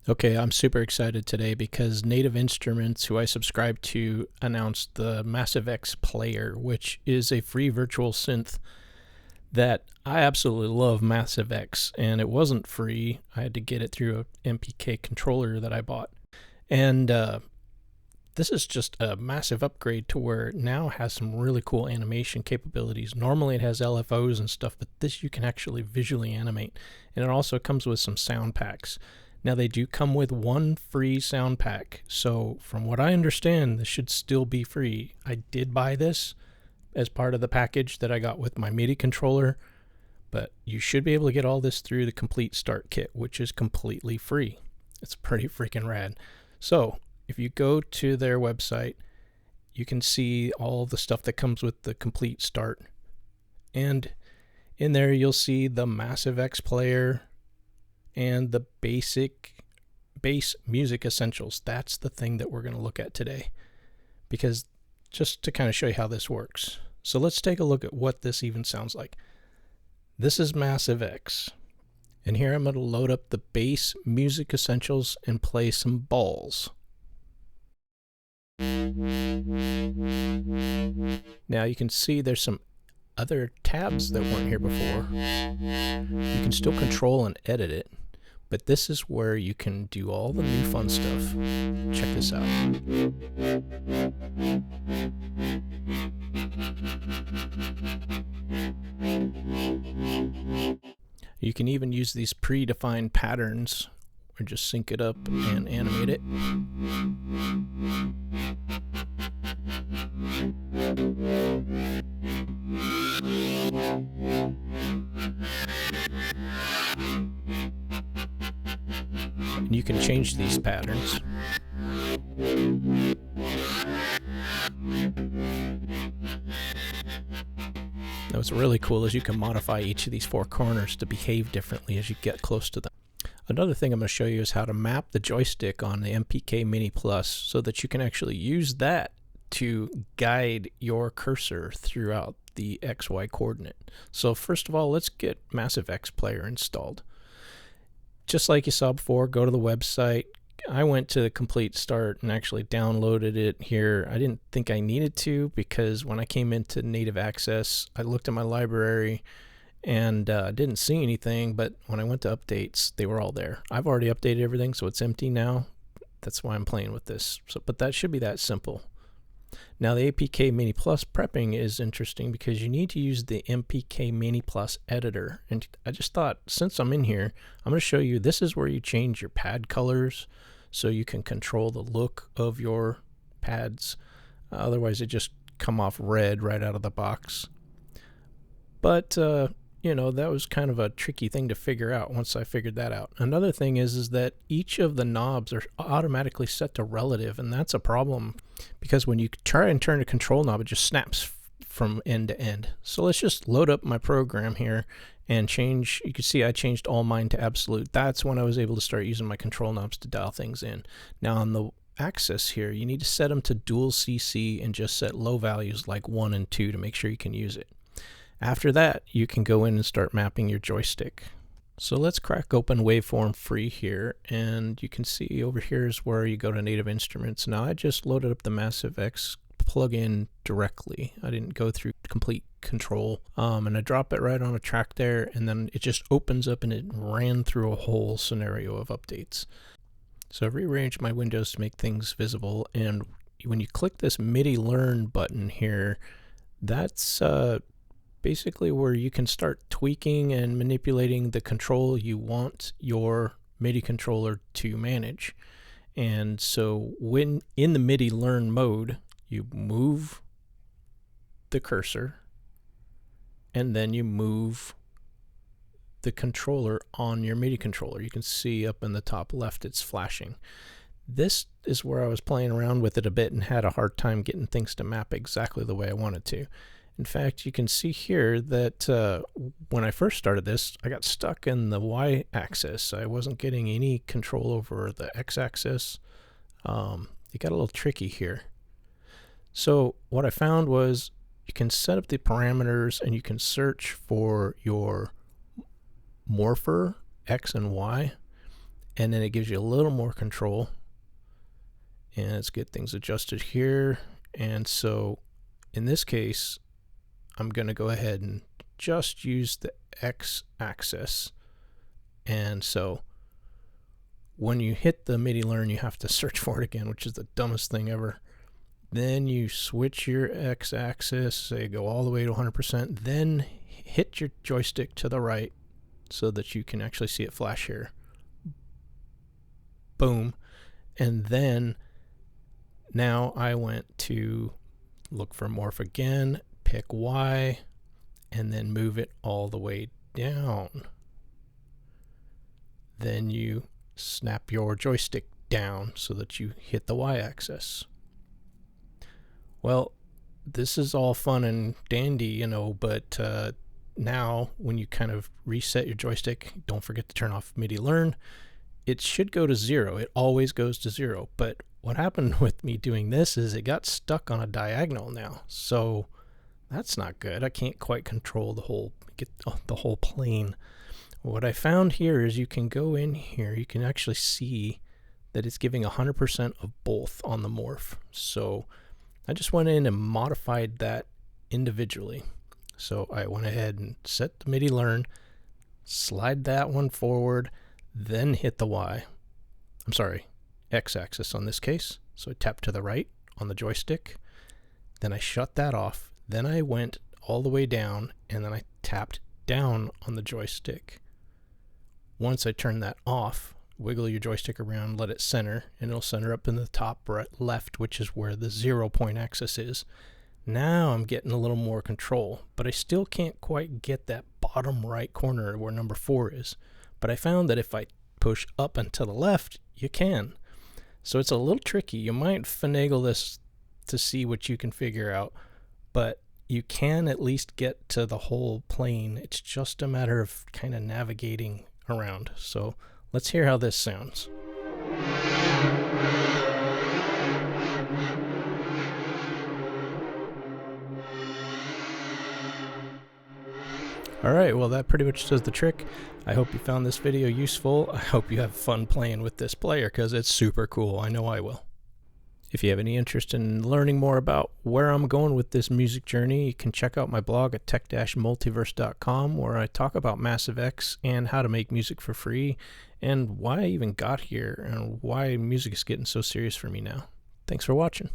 Okay, I'm super excited today because Native Instruments, who I subscribe to, announced the Massive X Player, which is a free virtual synth that I absolutely love. Massive X, and it wasn't free. I had to get it through a MPK controller that I bought. And this is just a massive upgrade to where it now has some really cool animation capabilities. Normally it has LFOs and stuff, but this you can actually visually animate. And it also comes with some sound packs. Now they do come with one free sound pack, so from what I understand, this should still be free. I did buy this as part of the package that I got with my MIDI controller, but you should be able to get all this through the Complete Start Kit, which is completely free. It's pretty freaking rad. So if you go to their website, you can see all the stuff that comes with the Complete Start, and in there you'll see the Massive X Player and the bass music essentials. That's the thing that we're going to look at today, because just to kind of show you how this works. So let's take a look at what this even sounds like. This is Massive X, and here I'm going to load up the bass music essentials and play some balls. Now you can see there's some other tabs that weren't here before. You can still control and edit it, but this is where you can do all the new fun stuff. Check this out. You can even use these predefined patterns or just sync it up and animate it. And you can change these patterns. Now what's really cool is you can modify each of these four corners to behave differently as you get close to them. Another thing I'm going to show you is how to map the joystick on the MPK Mini Plus so that you can actually use that to guide your cursor throughout the XY coordinate. So first of all, let's get Massive X Player installed. Just like you saw before, go to the website. I went to the Complete Start and actually downloaded it here. I didn't think I needed to, because when I came into Native Access, I looked at my library and didn't see anything, but when I went to updates, they were all there. I've already updated everything, so it's empty now. That's why I'm playing with this. So, but that should be that simple. Now the APK Mini Plus prepping is interesting because you need to use the MPK Mini Plus editor. And I just thought, since I'm in here, I'm going to show you, this is where you change your pad colors so you can control the look of your pads. Otherwise, it just come off red right out of the box. But you know, that was kind of a tricky thing to figure out once I figured that out. Another thing is that each of the knobs are automatically set to relative, and that's a problem because when you try and turn a control knob, it just snaps from end to end. So let's just load up my program here and change. You can see I changed all mine to absolute. That's when I was able to start using my control knobs to dial things in. Now on the axis here, you need to set them to dual CC and just set low values like 1 and 2 to make sure you can use it. After that, you can go in and start mapping your joystick. So let's crack open Waveform free here, and you can see over here is where you go to Native Instruments. Now I just loaded up the Massive X plugin directly. I didn't go through complete control, and I drop it right on a track there, and then it just opens up and it ran through a whole scenario of updates. So I've rearranged my windows to make things visible, and when you click this MIDI Learn button here, that's basically where you can start tweaking and manipulating the control you want your MIDI controller to manage. And so when in the MIDI Learn mode, you move the cursor and then you move the controller on your MIDI controller. You can see up in the top left it's flashing. This is where I was playing around with it a bit and had a hard time getting things to map exactly the way I wanted to. In fact, you can see here that when I first started this, I got stuck in the y-axis. I wasn't getting any control over the x-axis. It got a little tricky here. So what I found was you can set up the parameters and you can search for your morpher, X and Y, and then it gives you a little more control. And let's get things adjusted here. And so in this case, I'm going to go ahead and just use the X axis. And so when you hit the MIDI learn, you have to search for it again, which is the dumbest thing ever. Then you switch your X axis, say go all the way to 100%, then hit your joystick to the right so that you can actually see it flash here. Boom. And then now I went to look for morph again, pick Y, and then move it all the way down. Then you snap your joystick down so that you hit the Y axis. Well, this is all fun and dandy, you know, but now when you kind of reset your joystick, don't forget to turn off MIDI learn. It should go to 0. It always goes to 0. But what happened with me doing this is it got stuck on a diagonal now. So that's not good. I can't quite control the whole plane. What I found here is you can go in here. You can actually see that it's giving 100% of both on the morph. So I just went in and modified that individually. So I went ahead and set the MIDI learn, slide that one forward, then hit the Y. I'm sorry, X axis on this case. So I tapped to the right on the joystick. Then I shut that off. Then I went all the way down and then I tapped down on the joystick. Once I turn that off, wiggle your joystick around, let it center, and it'll center up in the top right, left, which is where the 0 point axis is. Now I'm getting a little more control, but I still can't quite get that bottom right corner where number 4 is. But I found that if I push up and to the left, you can. So it's a little tricky. You might finagle this to see what you can figure out, but you can at least get to the whole plane. It's just a matter of kind of navigating around. So let's hear how this sounds. Alright, well that pretty much does the trick. I hope you found this video useful. I hope you have fun playing with this player because it's super cool. I know I will. If you have any interest in learning more about where I'm going with this music journey, you can check out my blog at tech-multiverse.com where I talk about Massive X and how to make music for free and why I even got here and why music is getting so serious for me now. Thanks for watching.